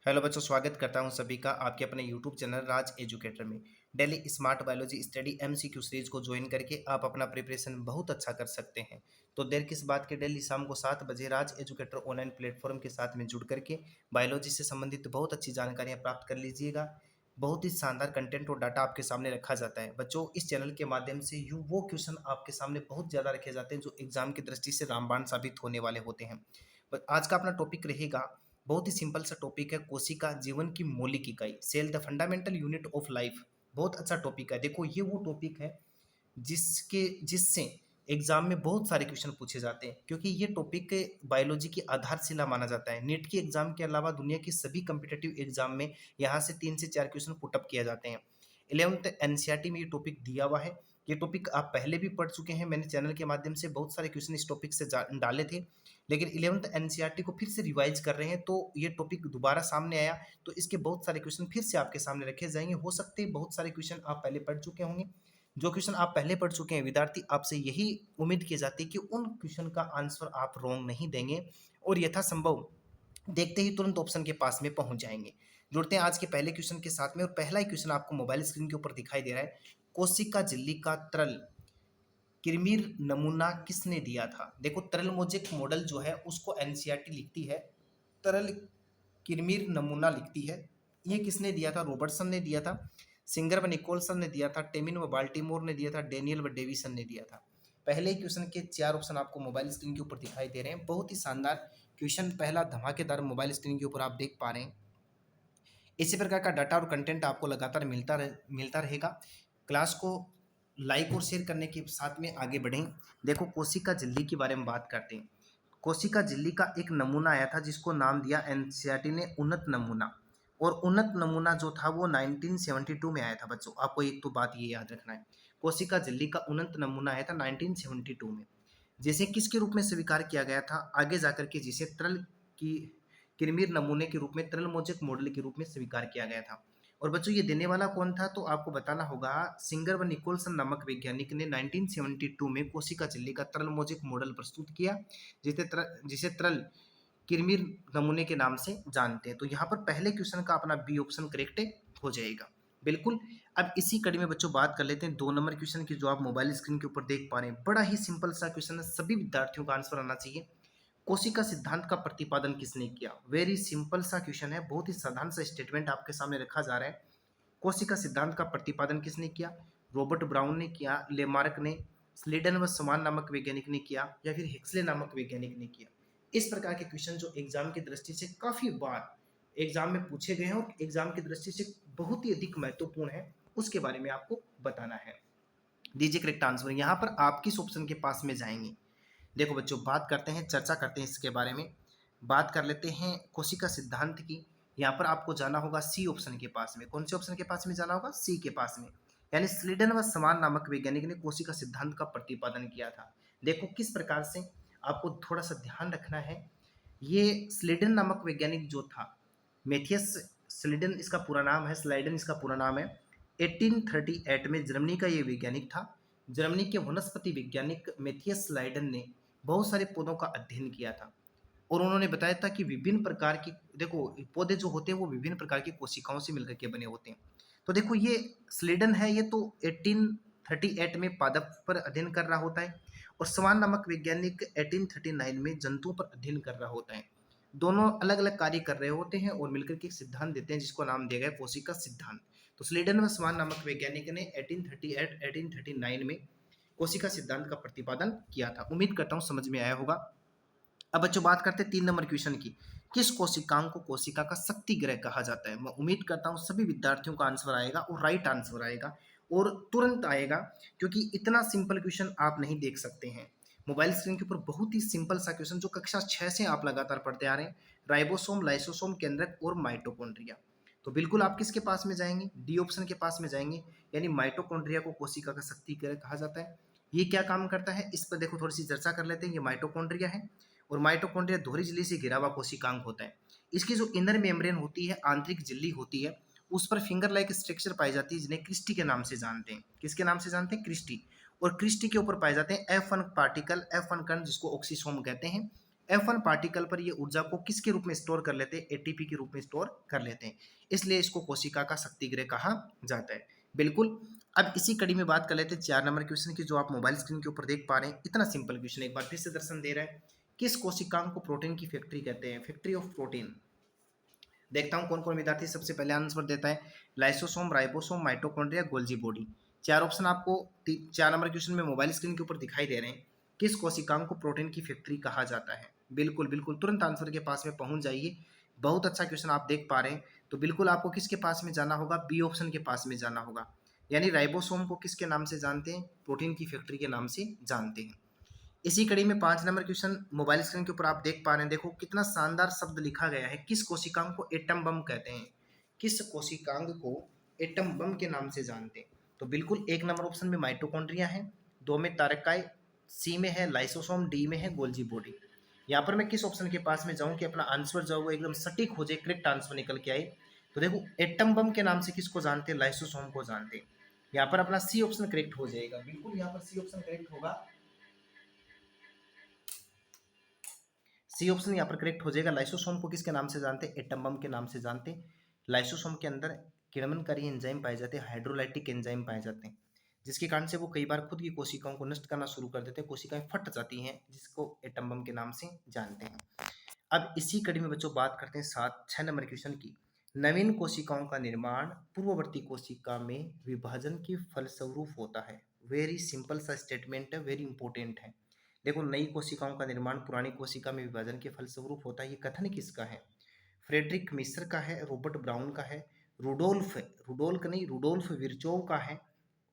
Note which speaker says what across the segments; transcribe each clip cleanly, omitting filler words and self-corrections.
Speaker 1: Hello बच्चों, स्वागत करता हूं सभी का आपके अपने यूट्यूब चैनल राज एजुकेटर में। Daily smart biology study MCQ series को ज्वाइन करके आप अपना प्रिपरेशन बहुत अच्छा कर सकते हैं। तो देर किस बात के, डेली शाम को 7 बजे राज एजुकेटर ऑनलाइन प्लेटफॉर्म के साथ में जुड़ करके बायोलॉजी से संबंधित बहुत अच्छी जानकारियाँ प्राप्त कर लीजिएगा। बहुत ही शानदार कंटेंट और डाटा आपके सामने रखा जाता है। बच्चों, इस चैनल के माध्यम से यू वो क्वेश्चन आपके सामने बहुत ज़्यादा रखे जाते हैं जो एग्जाम की दृष्टि से रामबाण साबित होने वाले होते हैं। आज का अपना टॉपिक रहेगा, बहुत ही सिंपल सा टॉपिक है, कोशिका जीवन की मौलिक इकाई, cell the fundamental unit of life. बहुत अच्छा टॉपिक है। देखो, ये वो टॉपिक है जिससे एग्जाम में बहुत सारे क्वेश्चन पूछे जाते हैं, क्योंकि ये टॉपिक बायोलॉजी की आधारशिला माना जाता है। नीट के एग्जाम के अलावा दुनिया की सभी कम्पिटेटिव एग्जाम में यहाँ से 3 से 4 क्वेश्चन पुटअप किए जाते हैं। 11th एनसीईआरटी में ये टॉपिक दिया हुआ है। ये टॉपिक आप पहले भी पढ़ चुके हैं, मैंने चैनल के माध्यम से बहुत सारे क्वेश्चन इस टॉपिक से डाले थे, लेकिन 11th एनसीईआरटी को फिर से रिवाइज कर रहे हैं, तो ये टॉपिक दोबारा सामने आया, तो इसके बहुत सारे क्वेश्चन फिर से आपके सामने रखे जाएंगे। हो सकते हैं बहुत सारे क्वेश्चन आप पहले पढ़ चुके होंगे। जो क्वेश्चन आप पहले पढ़ चुके हैं, विद्यार्थी आपसे यही उम्मीद की जाती है कि उन क्वेश्चन का आंसर आप रॉन्ग नहीं देंगे और यथासंभव देखते ही तुरंत ऑप्शन के पास में पहुंच जाएंगे। जुड़ते हैं आज के पहले क्वेश्चन के साथ में, और पहला ही क्वेश्चन आपको मोबाइल स्क्रीन के ऊपर दिखाई दे रहा है। कोशिका झिल्ली का तरल किरमीर नमूना किसने दिया था? देखो, तरल मोजेक मॉडल जो है उसको एनसीईआरटी लिखती है, तरल किरमीर नमूना लिखती है। ये किसने दिया था? रॉबर्टसन ने दिया था, सिंगर व निकोलसन ने दिया था, टेमिन व बाल्टीमोर ने दिया था, डेनियल व डेविसन ने दिया था। पहले ही क्वेश्चन के 4 ऑप्शन आपको मोबाइल स्क्रीन के ऊपर दिखाई दे रहे हैं। बहुत ही शानदार क्वेश्चन, पहला धमाकेदार मोबाइल स्क्रीन के ऊपर आप देख पा रहे हैं। इसी प्रकार का डाटा और कंटेंट आपको लगातार मिलता रहेगा। क्लास को लाइक और शेयर करने के साथ में आगे बढ़ें। देखो, कोशिका झिल्ली के बारे में बात करते हैं। कोशिका झिल्ली का एक नमूना आया था जिसको नाम दिया एनसीईआरटी ने उन्नत नमूना, और उन्नत नमूना जो था वो 1972 में आया था। बच्चों, आपको एक तो बात ये याद रखना है, कोशिका झिल्ली का उन्नत नमूना आया था 1972 में, जिसे किसके रूप में स्वीकार किया गया था? आगे जाकर के जिसे तरल की किरमीर नमूने के रूप में, तरल मोजेक मॉडल के रूप में स्वीकार किया गया था। और बच्चों, ये देने वाला कौन था? तो आपको बताना होगा, सिंगर व निकोलसन नामक वैज्ञानिक ने 1972 में कोशिका झिल्ली का तरल मोजेक मॉडल प्रस्तुत किया, जिसे तरल किरमीर नमूने के नाम से जानते हैं। तो यहाँ पर पहले क्वेश्चन का अपना बी ऑप्शन करेक्ट हो जाएगा। बिल्कुल। अब इसी कड़ी में बच्चों बात कर लेते हैं 2 नंबर क्वेश्चन की, जो आप मोबाइल स्क्रीन के ऊपर देख पा रहे हैं। बड़ा ही सिंपल सा क्वेश्चन है, सभी विद्यार्थियों का आंसर आना चाहिए। कोशिका सिद्धांत का प्रतिपादन किसने किया? वेरी सिंपल सा क्वेश्चन है, बहुत ही साधारण सा स्टेटमेंट आपके सामने रखा जा रहा है। कोशिका सिद्धांत का प्रतिपादन किसने किया? रॉबर्ट ब्राउन ने किया, लेमार्क ने, स्लीडन व समान नामक वैज्ञानिक ने किया, या फिर हेक्सले नामक वैज्ञानिक ने किया? इस प्रकार के क्वेश्चन जो एग्जाम की दृष्टि से काफी बार एग्जाम में पूछे गए हैं और एग्जाम की दृष्टि से बहुत ही अधिक महत्वपूर्ण है, उसके बारे में आपको बताना है। दीजिए करेक्ट आंसर। यहाँ पर आप किस ऑप्शन के पास में जाएंगे? देखो बच्चों, बात करते हैं, चर्चा करते हैं इसके बारे में। बात कर लेते हैं कोशिका सिद्धांत की। यहाँ पर आपको जाना होगा सी ऑप्शन के पास में। कौन से ऑप्शन के पास में जाना होगा? सी के पास में। यानी स्लीडन व समान नामक वैज्ञानिक ने कोशिका सिद्धांत का प्रतिपादन किया था। देखो किस प्रकार से, आपको थोड़ा सा ध्यान रखना है। ये स्लीडन नामक वैज्ञानिक जो था, मेथियस स्लीडन इसका पूरा नाम है, स्लाइडन इसका पूरा नाम है। 1838 में जर्मनी का ये वैज्ञानिक था। जर्मनी के वनस्पति वैज्ञानिक मेथियस स्लाइडन ने बहुत सारे पौधों का अध्ययन किया था, और उन्होंने बताया था कि विभिन्न प्रकार की, देखो पौधे जो होते हैं वो विभिन्न प्रकार की कोशिकाओं से मिलकर के बने होते हैं। तो देखो, ये स्लीडन है, ये तो 1838 में पादप पर अध्ययन कर रहा होता है, और समान नामक वैज्ञानिक 1839 में जंतुओं पर अध्ययन कर रहा होता है। दोनों अलग अलग कार्य कर रहे होते हैं और मिलकर के एक सिद्धांत देते हैं जिसको नाम दिया गया कोशिका सिद्धांत। तो स्लीडन व समान नामक वैज्ञानिक ने 1838 1839 में कोशिका सिद्धांत का प्रतिपादन किया था। उम्मीद करता हूं समझ में आया होगा। अब बच्चों बात करते हैं 3 नंबर क्वेश्चन की। किस कोशिकांग को कोशिका का शक्ति ग्रह कहा जाता है? मैं उम्मीद करता हूं सभी विद्यार्थियों का आंसर आएगा, और राइट आंसर आएगा, और तुरंत आएगा, क्योंकि इतना सिंपल क्वेश्चन आप नहीं देख सकते हैं मोबाइल स्क्रीन के ऊपर। बहुत ही सिंपल सा क्वेश्चन जो कक्षा 6 से आप लगातार पढ़ते आ रहे हैं, राइबोसोम, लाइसोसोम, केंद्रक और माइटोकॉन्ड्रिया। तो बिल्कुल आप किसके पास में जाएंगे? डी ऑप्शन के पास में जाएंगे, यानी माइटोकॉन्ड्रिया को कोशिका का शक्ति ग्रह कहा जाता है। ये क्या काम करता है, इस पर देखो थोड़ी सी चर्चा कर लेते हैं। ये माइटोकॉन्ड्रिया है, और माइटोकॉन्ड्रिया दोहरी झिल्ली से घिरा हुआ कोशिकांग होता है। इसकी जो इनर मेम्ब्रेन होती है, आंतरिक झिल्ली होती है, उस पर फिंगर लाइक स्ट्रक्चर पाई जाती है, जिन्हें क्रिस्टी के नाम से जानते हैं। किसके नाम से जानते हैं? क्रिस्टी। और क्रिस्टी के ऊपर पाए जाते हैं F1 पार्टिकल, F1 कण, जिसको ऑक्सीसोम कहते हैं। F1 पार्टिकल पर ये ऊर्जा को किसके रूप में स्टोर कर लेते हैं? एटीपी के रूप में स्टोर कर लेते हैं, इसलिए इसको कोशिका का शक्तिगृह कहा जाता है। बिल्कुल। अब इसी कड़ी में बात कर लेते हैं 4 नंबर क्वेश्चन की, जो आप मोबाइल स्क्रीन के ऊपर देख पा रहे हैं। इतना सिंपल क्वेश्चन एक बार फिर से दर्शन दे रहा है। किस कोशिकांग को प्रोटीन की फैक्ट्री कहते हैं? Factory of protein. देखता हूं कौन कौन विद्यार्थी सबसे पहले आंसर देता है। Lysosome, ribosome, mitochondria, Golgi body. चार ऑप्शन आपको 4 नंबर क्वेश्चन में मोबाइल स्क्रीन के ऊपर दिखाई दे रहे हैं। किस कोशिकांग को प्रोटीन की फैक्ट्री कहा जाता है? बिल्कुल बिल्कुल, तुरंत आंसर के पास में पहुंच जाइए। बहुत अच्छा क्वेश्चन आप देख पा रहे हैं। तो बिल्कुल आपको किसके पास में जाना होगा? बी ऑप्शन के पास में जाना होगा। यानी राइबोसोम को किसके नाम से जानते हैं? प्रोटीन की फैक्ट्री के नाम से जानते हैं। इसी कड़ी में 5 नंबर क्वेश्चन मोबाइल स्क्रीन के ऊपर आप देख पा रहे हैं। देखो कितना शानदार शब्द लिखा गया है। किस कोशिकांग को एटम बम कहते हैं? किस कोशिकांग को एटम बम के नाम से जानते हैं? तो बिल्कुल 1 नंबर ऑप्शन में माइटोकॉन्ड्रिया है, 2 में तारकाई, सी में है लाइसोसोम, डी में है गोल्जी बॉडी। यहाँ पर मैं किस ऑप्शन के पास में जाऊं कि अपना आंसर जो है वो एकदम सटीक हो जाए, करेक्ट आंसर निकल के आए? तो देखो एटम बम के नाम से किसको जानते हैं? लाइसोसोम को जानते हैं। यहाँ पर अपना सी ऑप्शन करेक्ट हो जाएगा। बिल्कुल यहाँ पर सी ऑप्शन करेक्ट होगा। सी ऑप्शन यहाँ पर करेक्ट हो जाएगा। लाइसोसोम को किसके नाम से जानते हैं? एटम बम के नाम से जानते हैं। लाइसोसोम के अंदर किण्वनकारी एंजाइम पाए जाते हैं, हाइड्रोलाइटिक एंजाइम पाए जाते हैं, जिसके कारण से वो कई बार खुद की कोशिकाओं को नष्ट करना शुरू कर देते हैं, कोशिकाएं फट जाती हैं, जिसको एटम बम के नाम से जानते हैं। अब इसी कड़ी में बच्चों बात करते हैं 6 नंबर क्वेश्चन की। नवीन कोशिकाओं का निर्माण पूर्ववर्ती कोशिका में विभाजन के फलस्वरूप होता है। वेरी सिंपल सा स्टेटमेंट है, वेरी इंपॉर्टेंट है। देखो नई कोशिकाओं का निर्माण पुरानी कोशिका में विभाजन के फलस्वरूप होता है। ये कथन किसका है? फ्रेडरिक मिस्र का है, रॉबर्ट ब्राउन का है, रुडोल्फ विर्चोव का है,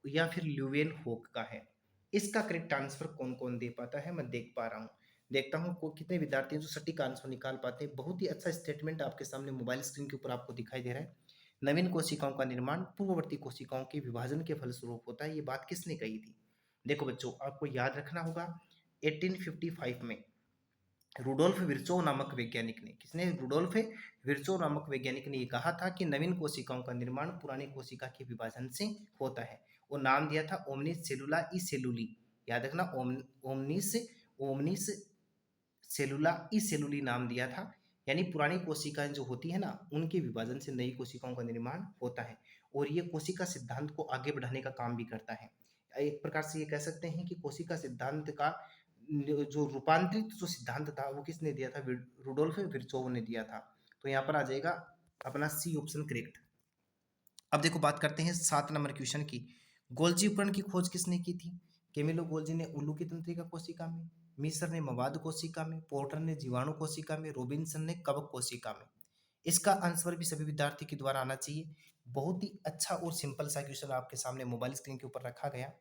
Speaker 1: या फिर ल्यूवेन होक का है? इसका करेक्ट आंसर कौन कौन दे पाता है? मैं देख पा रहा हूँ, देखता हूँ कितने विद्यार्थी हैं जो सटीक आंसर निकाल पाते हैं। बहुत ही अच्छा स्टेटमेंट आपके सामने मोबाइल स्क्रीन के ऊपर आपको दिखाई दे रहा है। नवीन कोशिकाओं का निर्माण पूर्ववर्ती कोशिकाओं के विभाजन के फलस्वरूप होता है। ये बात किसने कही थी? देखो बच्चों आपको याद रखना होगा 1855 में रुडोल्फ विर्चोव नामक वैज्ञानिक ने, किसने? रुडोल्फ विर्चोव नामक वैज्ञानिक ने ये कहा था कि नवीन कोशिकाओं का निर्माण पुरानी कोशिका के विभाजन से होता है। वो नाम दिया था ओमनिस सेलुला ई सेलुली। याद रखना, ओमनिस ओमनिस सेलुला ई सेलुली नाम दिया था। यानी पुरानी कोशिकाएं जो होती है ना, उनके विभाजन से नई कोशिकाओं का निर्माण होता है, और ये कोशिका सिद्धांत को आगे बढ़ाने का काम भी करता है। एक प्रकार से ये कह सकते हैं कि कोशिका सिद्धांत का जो रूपांतरित जो सिद्धांत था वो किसने दिया था? रुडोल्फ विर्चोव ने दिया था। तो यहाँ पर आ जाएगा अपना सी ऑप्शन करेक्ट। अब देखो बात करते हैं 7 नंबर क्वेश्चन की। गोल्जी उपकरण की खोज किसने की थी? केमिलो गोल्जी ने उल्लू की तंत्रिका कोशिका में, मिस्र ने मवाद कोशिका में, पोर्टर ने जीवाणु कोशिका में, रोबिन्सन ने कवक कोशिका में। इसका आंसर भी सभी विद्यार्थी के द्वारा आना चाहिए। बहुत ही अच्छा और सिंपल सा क्वेश्चन आपके सामने मोबाइल स्क्रीन के ऊपर रखा गया।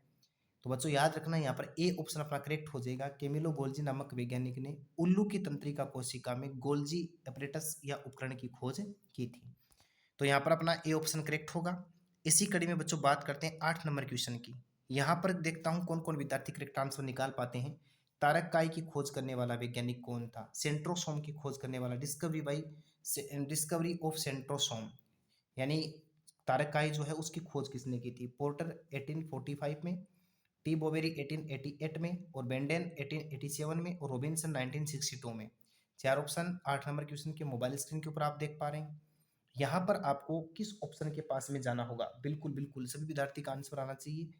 Speaker 1: तो बच्चों याद रखना यहाँ पर ए ऑप्शन अपना करेक्ट हो जाएगा। केमिलो गोल्जी नामक वैज्ञानिक ने उल्लू की तंत्रिका कोशिका में गोल्जी एपरेटस या उपकरण की खोज की थी। तो यहाँ पर अपना ए ऑप्शन करेक्ट होगा। इसी कड़ी में बच्चों बात करते हैं 8 नंबर क्वेश्चन की। यहाँ पर देखता हूँ कौन कौन विद्यार्थी करेक्ट आंसर निकाल पाते हैं। तारककाई की खोज करने वाला वैज्ञानिक कौन था? सेंट्रोसोम की खोज करने वाला, डिस्कवरी ऑफ सेंट्रोसोम, यानी तारककाई जो है उसकी खोज किसने की थी? पोर्टर 1845 में, टी बोवेरी 1888 में, और बेंडेन 1887 में, और रॉबिन्सन 1962 में। चार ऑप्शन 8 नंबर क्वेश्चन के मोबाइल स्क्रीन के ऊपर आप देख पा रहे हैं। यहाँ पर आपको किस ऑप्शन के पास में जाना होगा? बिल्कुल बिल्कुल सभी विद्यार्थी का आंसर आना चाहिए।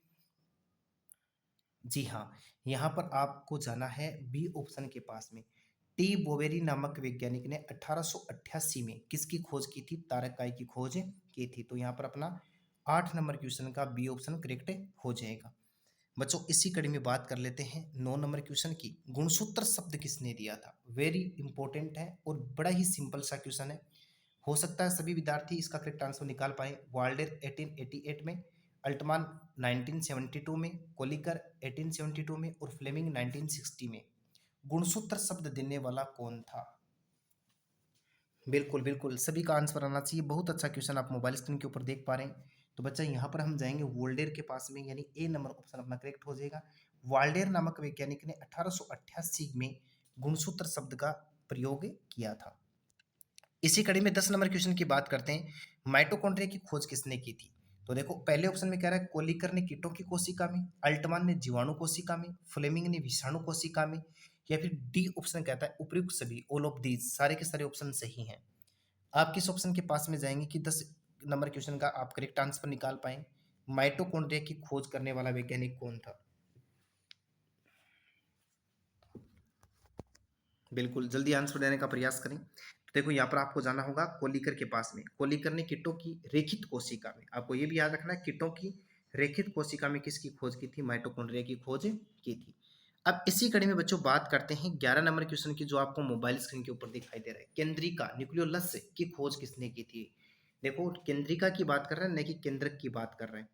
Speaker 1: जी हाँ, यहाँ पर आपको जाना है बी ऑप्शन के पास में। टी बोवेरी नामक वैज्ञानिक ने 1888 में किसकी खोज की थी? तारककाई की खोज की थी। तो यहाँ पर अपना 8 नंबर क्वेश्चन का बी ऑप्शन करेक्ट हो जाएगा। बच्चों इसी कड़ी में बात कर लेते हैं 9 नंबर क्वेश्चन की। गुणसूत्र शब्द किसने दिया था? वेरी इंपॉर्टेंट है और बड़ा ही सिंपल सा क्वेश्चन है। हो सकता है सभी विद्यार्थी इसका करेक्ट आंसर निकाल पाए। वाल्डेर 1888 में, अल्टमान 1972 में, कोलिकर 1872 में, और फ्लेमिंग 1960 में। गुणसूत्र शब्द देने वाला कौन था? बिल्कुल बिल्कुल सभी का आंसर आना चाहिए। बहुत अच्छा क्वेश्चन आप मोबाइल स्क्रीन के ऊपर देख पा रहे हैं। तो बच्चा यहाँ पर हम जाएंगे वोल्डेर के पास में, यानी ए नंबर ऑप्शन अपना करेक्ट हो जाएगा। वाल्डेर नामक वैज्ञानिक ने 1888 में गुणसूत्र शब्द का प्रयोग किया था। इसी कड़ी में 10 नंबर क्वेश्चन की बात करते हैं। माइटोकॉन्ड्रिया की खोज किसने की थी? तो देखो पहले ऑप्शन में कह रहा है कोलिकर ने कीटों की कोशिका में, अल्टमान ने जीवाणु कोशिका में, फ्लेमिंग ने विषाणु कोशिका में, या फिर डी ऑप्शन कहता है उपयुक्त सभी, ऑल ऑफ दीज, सारे के सारे ऑप्शन सही हैं। आप किस ऑप्शन के पास में जाएंगे कि 10 नंबर क्वेश्चन का आप करेक्ट आंसर निकाल पाए। माइटोकॉन्ड्रिया की खोज करने वाला वैज्ञानिक कौन था? बिल्कुल जल्दी आंसर देने का प्रयास करें। तो देखो यहाँ पर आपको जाना होगा कोलिकर के पास में। कोलिकर ने कीटों की रेखित कोशिका में, आपको ये भी याद रखना है, कीटों की रेखित कोशिका में किसकी खोज की थी? माइटोकॉन्ड्रिया की खोज की थी। अब इसी कड़ी में बच्चों बात करते हैं 11 नंबर क्वेश्चन की, जो आपको मोबाइल स्क्रीन के ऊपर दिखाई दे रहा है। केंद्रिका न्यूक्लियोलस की खोज किसने की थी? देखो केंद्रिका की बात कर रहे हैं, न कि केंद्रक की बात कर रहे हैं।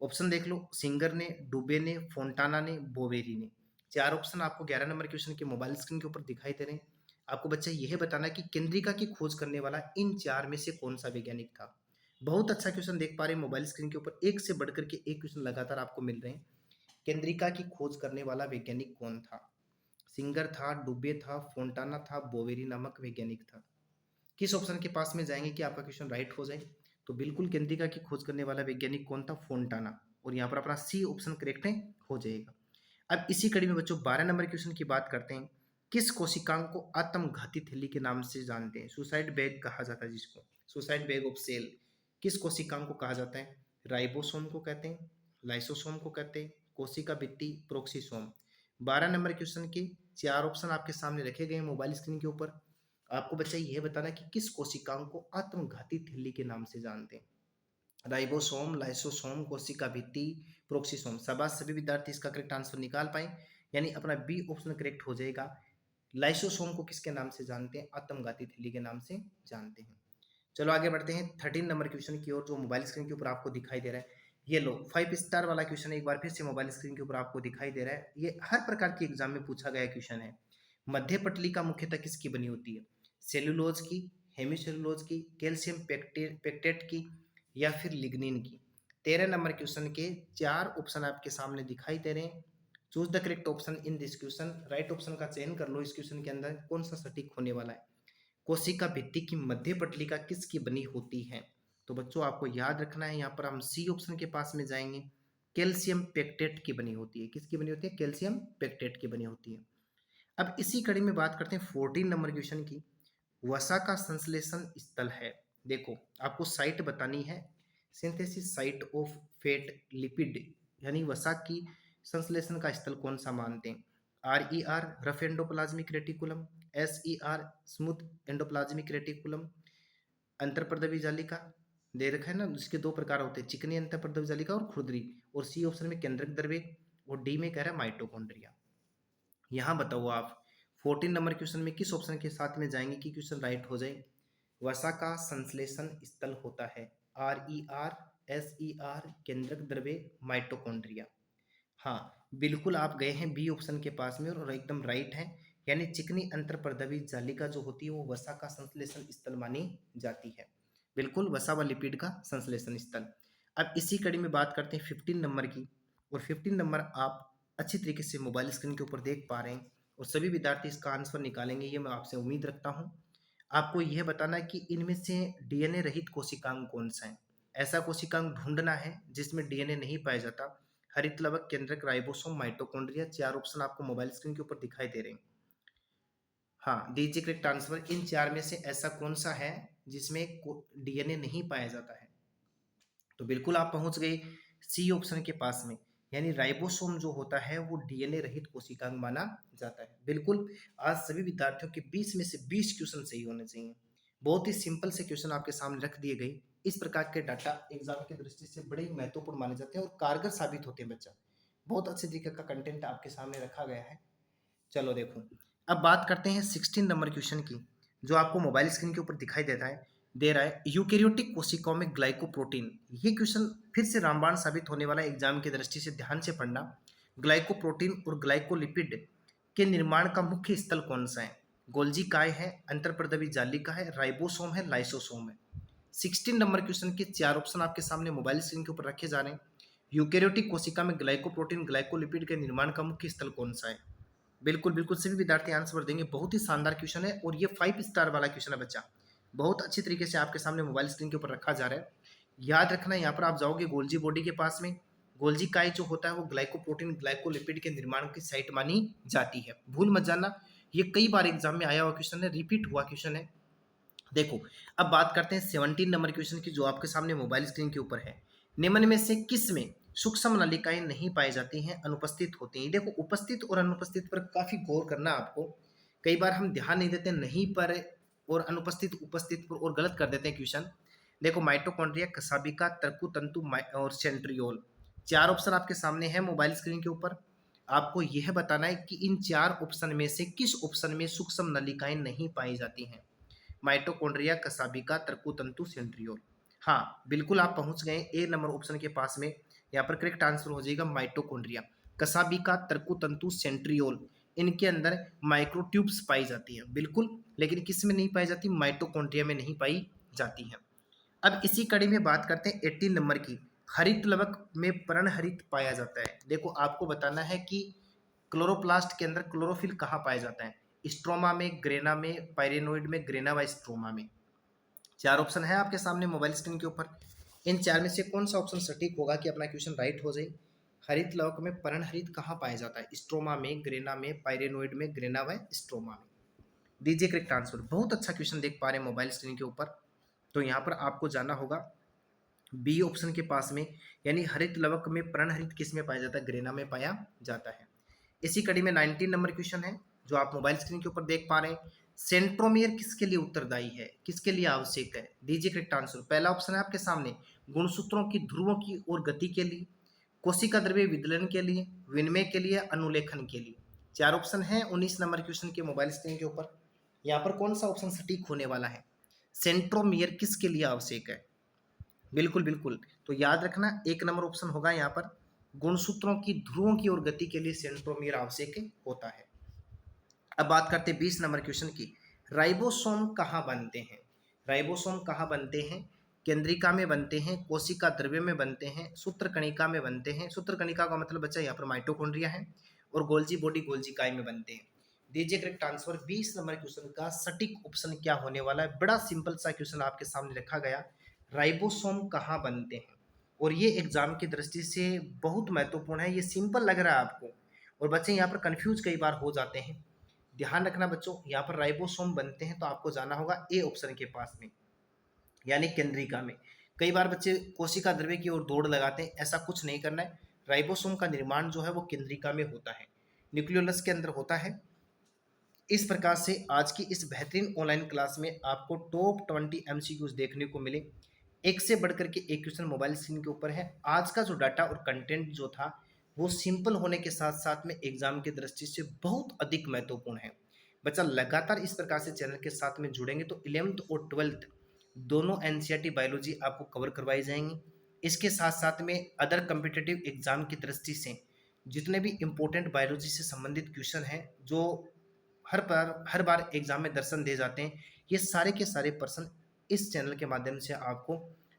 Speaker 1: ऑप्शन देख लो, सिंगर ने, डुबे ने, फोंटाना ने, बोवेरी ने। चार ऑप्शन आपको 11 नंबर क्वेश्चन के मोबाइल स्क्रीन के ऊपर दिखाई दे रहे हैं। आपको बच्चा यह बताना है कि केंद्रिका की खोज करने वाला इन चार में से कौन सा वैज्ञानिक था। बहुत अच्छा क्वेश्चन देख पा रहे हैं मोबाइल स्क्रीन के ऊपर, एक से बढ़कर के एक क्वेश्चन लगातार आपको मिल रहे हैं। केंद्रिका की खोज करने वाला वैज्ञानिक कौन था? सिंगर था, डुबे था, फोंटाना था, बोवेरी नामक वैज्ञानिक था। किस ऑप्शन के पास में जाएंगे कि आपका क्वेश्चन राइट हो जाए? तो बिल्कुल केंद्रिका की खोज करने वाला वैज्ञानिक कौन था? फोंटाना। और यहाँ पर अपना सी ऑप्शन करेक्ट है, हो जाएगा। अब इसी कड़ी में बच्चों 12 नंबर क्वेश्चन की बात करते हैं। किस कोशिकांग को आत्मघाती थैली के नाम से जानते हैं? सुसाइड बैग कहा जाता है जिसको, सुसाइड बैग ऑफ सेल। किस कोशिकांग को कहा जाता है? राइबोसोम को कहते हैं, लाइसोसोम को कहते हैं, कोशिका भित्ति, प्रोक्सीसोम। 12 नंबर क्वेश्चन के चार ऑप्शन आपके सामने रखे गए हैं मोबाइल स्क्रीन के ऊपर। आपको बच्चा यह बताना कि किस कोशिकांग को आत्मघाती थैली के नाम से जानते हैं? राइबोसोम, लाइसोसोम, कोशिका भित्ति, प्रोक्सीसोम। शाबाश सभी विद्यार्थी इसका करेक्ट आंसर निकाल पाए, यानी अपना बी ऑप्शन करेक्ट हो जाएगा। लाइसोसोम को किसके नाम से जानते हैं? आत्मघाती थैली के नाम से जानते हैं। चलो आगे बढ़ते हैं 13 नंबर क्वेश्चन की ओर, जो मोबाइल स्क्रीन के ऊपर आपको दिखाई दे रहा है। ये लो 5 स्टार वाला क्वेश्चन एक बार फिर से मोबाइल स्क्रीन के ऊपर आपको दिखाई दे रहा है। ये हर प्रकार के एग्जाम में पूछा गया क्वेश्चन है। मध्य पटलिका मुख्यतः किसकी बनी होती है? सेल्यूलोज की, हेमीसेल्यूलोज की, कैल्शियम पेक्टेट की, या फिर लिग्निन की। 13 नंबर क्वेश्चन के चार ऑप्शन आपके सामने दिखाई दे रहे हैं। Choose the correct option in this question. Right option का चयन कर लो, इस क्वेश्चन के अंदर कौन सा सटीक होने वाला है। कोशिका भित्ति की मध्य पटलिका किसकी बनी होती है? तो बच्चों आपको याद रखना है, यहाँ पर हम सी ऑप्शन के पास में जाएंगे। कैल्शियम पेक्टेट की बनी होती है। किसकी बनी होती है? कैल्शियम पेक्टेट की बनी होती है। अब इसी कड़ी में बात करते हैं 14 नंबर क्वेश्चन की। वसा का संश्लेषण स्थल है, देखो आपको साइट बतानी है। Synthesis site of fat lipid, यानी वसा की संश्लेषण का स्थल कौन सा मानते हैं? RER rough endoplasmic reticulum, SER smooth endoplasmic reticulum, अंतरपर्दवी जालिका दे रखा है ना, जिसके दो प्रकार होते हैं, चिकनी अंतरपर्दवी जालिका और खुरदरी। और सी ऑप्शन में केंद्रक द्रव्य, और डी में कह रहा है माइटोकॉन्ड्रिया। यहाँ बताओ आप 14 नंबर क्वेश्चन में किस ऑप्शन के साथ में जाएंगे कि क्वेश्चन राइट हो जाए। वसा का संश्लेषण स्थल होता है RER, SER, केंद्रक द्रव्य, माइटोकॉन्ड्रिया। हाँ बिल्कुल आप गए हैं बी ऑप्शन के पास में और एकदम राइट है, यानी चिकनी अंतरपर्दवी जालिका जो होती है वो वसा का संश्लेषण स्थल मानी जाती है। बिल्कुल वसा व लिपिड का संश्लेषण स्थल। अब इसी कड़ी में बात करते हैं 15 नंबर की, और 15 नंबर आप अच्छी तरीके से मोबाइल स्क्रीन के ऊपर देख पा रहे हैं और सभी विद्यार्थी इसका आंसर निकालेंगे, ये मैं आपसे उम्मीद रखता हूँ। आपको यह बताना है कि इनमें से DNA रहित कोशिकांग कौन सा है। ऐसा कोशिकांग ढूंढना है जिसमें DNA नहीं पाया जाता। हरित लवक, केंद्रक, राइबोसोम, माइटोकॉन्ड्रिया। चार ऑप्शन आपको मोबाइल स्क्रीन के ऊपर दिखाई दे रहे हैं। हाँ दीजिए करेक्ट आंसर, इन चार में से ऐसा कौन सा है जिसमें DNA नहीं पाया जाता है? तो बिल्कुल आप पहुंच गए सी ऑप्शन के पास में, यानी राइबोसोम जो होता है वो DNA रहित कोशिकांग माना जाता है। बिल्कुल आज सभी विद्यार्थियों के 20 में से 20 क्वेश्चन सही होने चाहिए। बहुत ही सिंपल से क्वेश्चन आपके सामने रख दिए गए। इस प्रकार के डाटा एग्जाम की दृष्टि से बड़े ही महत्वपूर्ण माने जाते हैं और कारगर साबित होते हैं। बच्चा बहुत अच्छे तरीके का कंटेंट आपके सामने रखा गया है। चलो देखो अब बात करते हैं 16 नंबर क्वेश्चन की, जो आपको मोबाइल स्क्रीन के ऊपर दिखाई दे रहा है यूकेरियोटिक कोशिकाओं में ग्लाइकोप्रोटीन। ये क्वेश्चन फिर से रामबाण साबित होने वाला है एग्जाम की दृष्टि से, ध्यान से पढ़ना। ग्लाइकोप्रोटीन और ग्लाइकोलिपिड के निर्माण का मुख्य स्थल कौन सा है? गोल्जी काय है, अंतरपर्दवी जालिका है, राइबोसोम है, लाइसोसोम है। 16 नंबर क्वेश्चन के चार ऑप्शन आपके सामने मोबाइल स्क्रीन के ऊपर रखे जा रहे हैं। यूकेरियोटिक कोशिका में ग्लाइकोप्रोटीन ग्लाइकोलिपिड के निर्माण का मुख्य स्थल कौन सा है? बिल्कुल बिल्कुल सभी विद्यार्थी आंसर देंगे। बहुत ही शानदार क्वेश्चन है और ये 5 स्टार वाला क्वेश्चन है बच्चा, बहुत अच्छी तरीके से आपके सामने मोबाइल स्क्रीन के ऊपर रखा जा रहा है। याद रखना यहाँ पर आप जाओगे गोल्जी बॉडी के पास में, गोल्जी काई जो होता है वो ग्लाइकोप्रोटीन ग्लाइकोलिपिड के निर्माण की साइट मानी जाती है। भूल मत जाना, ये कई बार एग्जाम में आया हुआ क्वेश्चन है, रिपीट हुआ क्वेश्चन है। देखो अब बात करते हैं 17 नंबर क्वेश्चन की, जो आपके सामने मोबाइल स्क्रीन के ऊपर है। निम्न में से किस में सूक्ष्म नलिकाएं नहीं पाई जाती हैं, अनुपस्थित होती हैं? देखो उपस्थित और अनुपस्थित पर काफी गौर करना आपको। कई बार हम ध्यान नहीं देते नहीं पर और अनुपस्थित उपस्थित पर और गलत कर देते हैं क्वेश्चन। देखो माइटोकॉन्ड्रिया, कसाबिका, तर्कु और सेंट्रियोल, चार ऑप्शन आपके सामने है मोबाइल स्क्रीन के ऊपर। आपको यह बताना है कि इन चार ऑप्शन में से किस ऑप्शन में सूक्ष्म नलिकाएं नहीं पाई जाती हैं। माइटोकॉन्ड्रिया, कसाबिका, तर्कुतंतु, सेंट्रियोल। हाँ बिल्कुल आप पहुंच गए ए नंबर ऑप्शन के पास में। यहाँ पर करेक्ट आंसर हो जाएगा माइटोकॉन्ड्रिया, कसाबिका, तर्कुतंतु, सेंट्रियोल। इनके अंदर माइक्रोट्यूब्स पाई जाती है बिल्कुल, लेकिन किस में नहीं पाई जाती? माइटोकॉन्ड्रिया में नहीं पाई जाती है। अब इसी कड़ी में बात करते हैं 18 नंबर की। हरित लवक में पर्णहरित पाया जाता है। देखो आपको बताना है कि क्लोरोप्लास्ट के अंदर क्लोरोफिल कहाँ पाया जाता है? स्ट्रोमा में, ग्रेना में, पायरेनोइड में, ग्रेना व स्ट्रोमा में। चार ऑप्शन है आपके सामने मोबाइल स्क्रीन के ऊपर। इन चार में से कौन सा ऑप्शन सटीक होगा कि अपना क्वेश्चन राइट हो जाए? हरित लवक में पर्णहरित कहाँ पाया जाता है? स्ट्रोमा में, ग्रेना में, पायरेनोइड में, ग्रेना व स्ट्रोमा में। दीजिए करेक्ट आंसर। बहुत अच्छा क्वेश्चन देख पा रहे हैं मोबाइल स्क्रीन के ऊपर। तो यहाँ पर आपको जाना होगा बी ऑप्शन के पास में, यानी हरित लवक में पर्णहरित किस में पाया जाता है? ग्रेना में पाया जाता है। इसी कड़ी में 19 नंबर क्वेश्चन है जो आप मोबाइल स्क्रीन के ऊपर देख पा रहे हैं। सेंट्रोमियर किसके लिए उत्तरदायी है, किसके लिए आवश्यक है? दीजिए करेक्ट आंसर। पहला ऑप्शन है आपके सामने गुणसूत्रों की ध्रुवों की और गति के लिए, कोशिका द्रव्य विदलन के लिए, विनिमय के लिए, अनुलेखन के लिए। चार ऑप्शन है 19 नंबर क्वेश्चन के मोबाइल स्क्रीन के ऊपर। यहाँ पर कौन सा ऑप्शन सटीक होने वाला है? सेंट्रोमियर किसके लिए आवश्यक है? बिल्कुल बिल्कुल, तो याद रखना एक नंबर ऑप्शन होगा यहाँ पर, गुणसूत्रों की ध्रुवों की और गति के लिए सेंट्रोमियर आवश्यक होता है। अब बात करते हैं 20 नंबर क्वेश्चन की। राइबोसोम कहाँ बनते हैं? राइबोसोम कहाँ बनते हैं? केंद्रिका में बनते हैं, कोशिका द्रव्य में बनते हैं, सूत्रकणिका में बनते हैं। सूत्रकणिका का मतलब बच्चा यहाँ पर माइटोकॉन्ड्रिया है, और गोल्जी बॉडी गोल्जी काय में बनते हैं। दीजिए करेक्ट आंसर। 20 नंबर क्वेश्चन का सटीक ऑप्शन क्या होने वाला है? बड़ा सिंपल सा क्वेश्चन आपके सामने रखा गया, राइबोसोम कहाँ बनते हैं। और ये एग्जाम की दृष्टि से बहुत महत्वपूर्ण है। ये सिंपल लग रहा है आपको, और बच्चे यहाँ पर कंफ्यूज कई बार हो जाते हैं। ध्यान रखना बच्चों, यहाँ पर राइबोसोम बनते हैं तो आपको जाना होगा ए ऑप्शन के पास में, यानी केंद्रिका में। कई बार बच्चे कोशिका द्रव्य की ओर दौड़ लगाते हैं, ऐसा कुछ नहीं करना है। राइबोसोम का निर्माण जो है वो केंद्रिका में होता है, न्यूक्लियोलस के अंदर होता है। इस प्रकार से आज की इस बेहतरीन ऑनलाइन क्लास में आपको टॉप 20 एमसीक्यूज देखने को मिले। एक से बढ़कर के एक क्वेश्चन मोबाइल स्क्रीन के ऊपर है। आज का जो डाटा और कंटेंट जो था वो सिंपल होने के साथ साथ में एग्जाम की दृष्टि से बहुत अधिक महत्वपूर्ण है। बच्चा लगातार इस प्रकार से चैनल के साथ में जुड़ेंगे तो 11th और 12th दोनों एनसीईआरटी बायोलॉजी आपको कवर करवाई जाएंगी। इसके साथ साथ में अदर कम्पिटिटिव एग्जाम की दृष्टि से जितने भी इम्पोर्टेंट बायोलॉजी से संबंधित क्वेश्चन हैं जो हर बार एग्जाम में दर्शन दे जाते हैं, ये सारे के सारे प्रश्न इस चैनल के माध्यम से आपको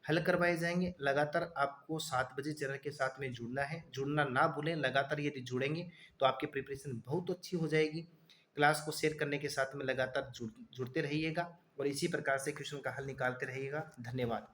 Speaker 1: हल करवाए जाएंगे। लगातार आपको 7 बजे चैनल के साथ में जुड़ना है, जुड़ना ना भूलें। लगातार यदि जुड़ेंगे तो आपकी प्रिपरेशन बहुत अच्छी हो जाएगी। क्लास को शेयर करने के साथ में लगातार जुड़ते रहिएगा और इसी प्रकार से क्वेश्चन का हल निकालते रहिएगा। धन्यवाद।